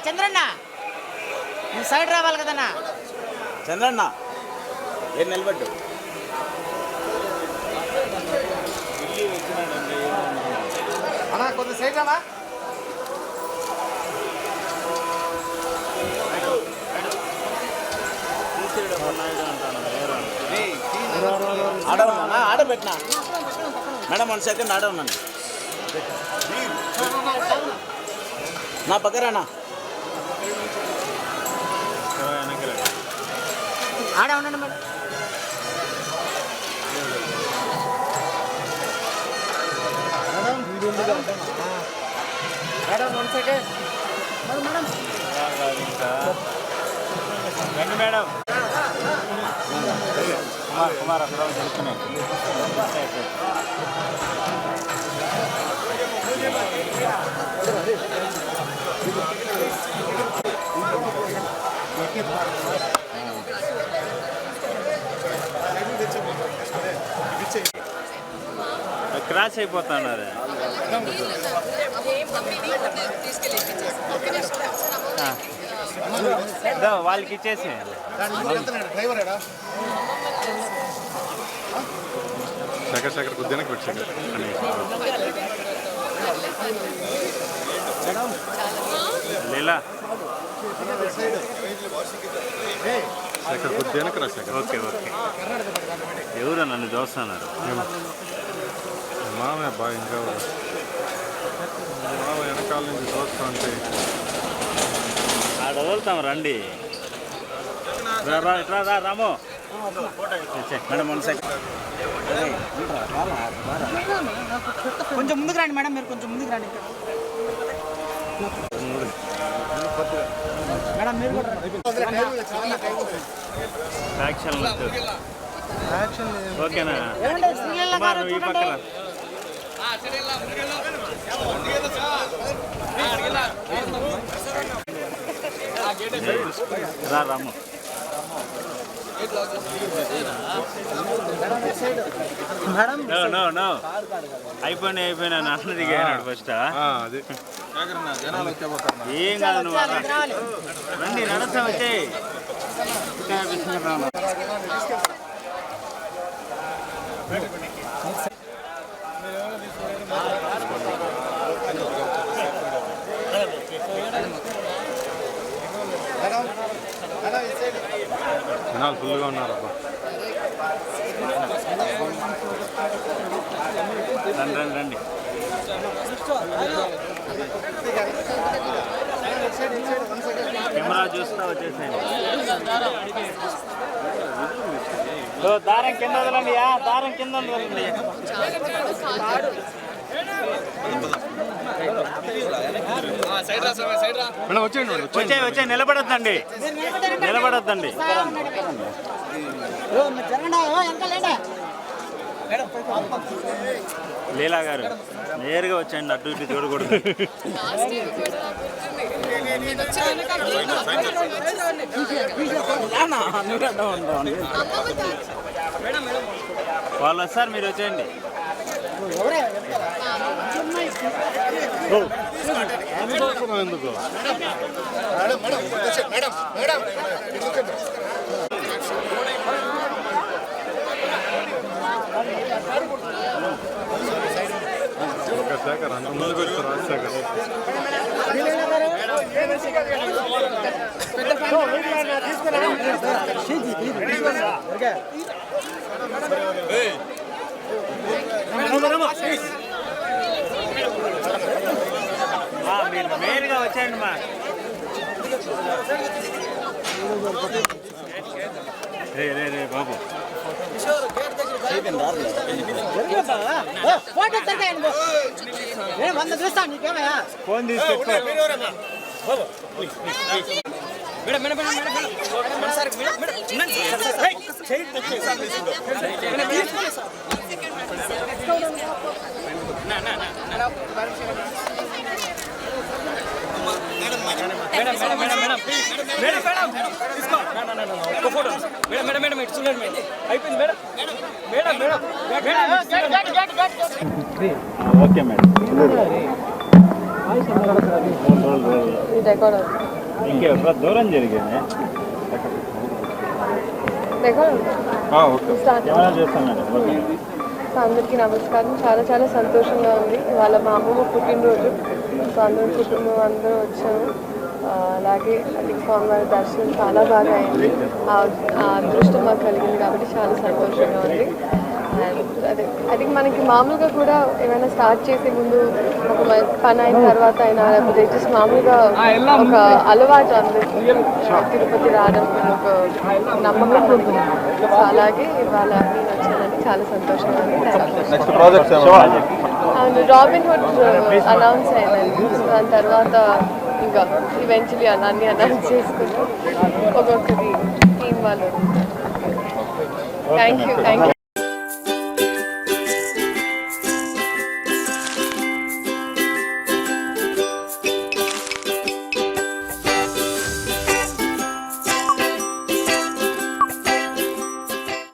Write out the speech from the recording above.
చంద్రన్న నువ్వు సైడ్ రావాలి కదన్నా. చంద్రన్న ఏం నిలబడ్డు అన్నా కొంచెం సైడ్ రానా. ఆడవున్నా ఆడబెట్టినా మేడం 1 సెకండ్ ఆడవున్నాను నా పక్కరానా ఆడ ఉండండి మేడం. మేడం 1 సెకండ్ రండి మేడం కుమార్ అక్కడ జరుగుతున్నాయి. క్రాష్ అయిపోతున్నారు. వాళ్ళకి ఇచ్చేసి శేఖర్ కొద్దిగా పెట్టు లీలా శేఖర్ కొద్దిగా రా శేఖర్. Okay okay. ఎవరు నన్ను చూస్తున్నారు? మామయ్య బాగా ఇంకా మామ వెనకాల నుంచి చూస్తా అంటే ఆడ వదులుతాం రండి. రాము మేడం 1 సెకండ్ కొంచెం ముందుకు రండి మేడం, మీరు కొంచెం ముందుకు రండి. మేడం మీరు కూడా ఓకేనా? ఈ పక్కన రాము అయిపోయినా నాన్న దిగాడు ఫస్ట్. ఏం కాదు నువ్వు రండి నడస్తా వచ్చే జనాలు ఫుల్గా ఉన్నారు అబ్బా. రండి రండి. కెమెరా చూస్తా వచ్చేసాను. దారం కింద వదలండి, దారం కింద వదలండి. వచ్చే నిలబడద్దండి, నిలబడద్దండి. లీలా గారు నేరుగా వచ్చాయండి, అటు ఇటు చూడకూడదు. వాళ్ళు వస్తారు, మీరు వచ్చేయండి. ఎందుకు శేఖర్ అంత ముందుకు వచ్చి రాజశేఖర్ మీరు మెయిన్గా వచ్చేయండి మా. రే రే రే బాబు ఫోన్ తీసుకొచ్చి ఓకే మేడం. రికార్డ్ అవుతుంది. ఇంకే దూరం జరిగింది రికార్డ్ అవుతుంది. స్టార్ట్. ఏమైనా చేస్తాను సో అందరికీ నమస్కారం. చాలా చాలా సంతోషంగా ఉంది. ఇవాళ మా అమ్మమ్మ పుట్టినరోజు. సో అందరూ కుటుంబం అందరూ వచ్చాము. అలాగే అధిక స్వామివారి దర్శనం చాలా బాగా అయింది. ఆ అదృష్టం మాకు కలిగింది కాబట్టి చాలా సంతోషంగా ఉంది. అండ్ అదే అది మనకి మామూలుగా కూడా ఏమైనా స్టార్ట్ చేసే ముందు ఒక పని అయిన తర్వాత అయినా లేకపోతే జస్ట్ మామూలుగా ఒక అలవాటు అందరికీ తిరుపతి రావడం ఒక నమ్మకం ఉంటుంది. సో అలాగే ఇవాళ నేను వచ్చానంటే చాలా సంతోషంగా ఉంది. అండ్ రాబిన్ హుడ్ అనౌన్స్ అయిందండి. సో దాని తర్వాత ఇంకా ఈవెన్చువలీ అన్నీ అనౌన్స్ చేసుకుంటూ ఒక్కొక్కటి టీం వాళ్ళు. Thank you.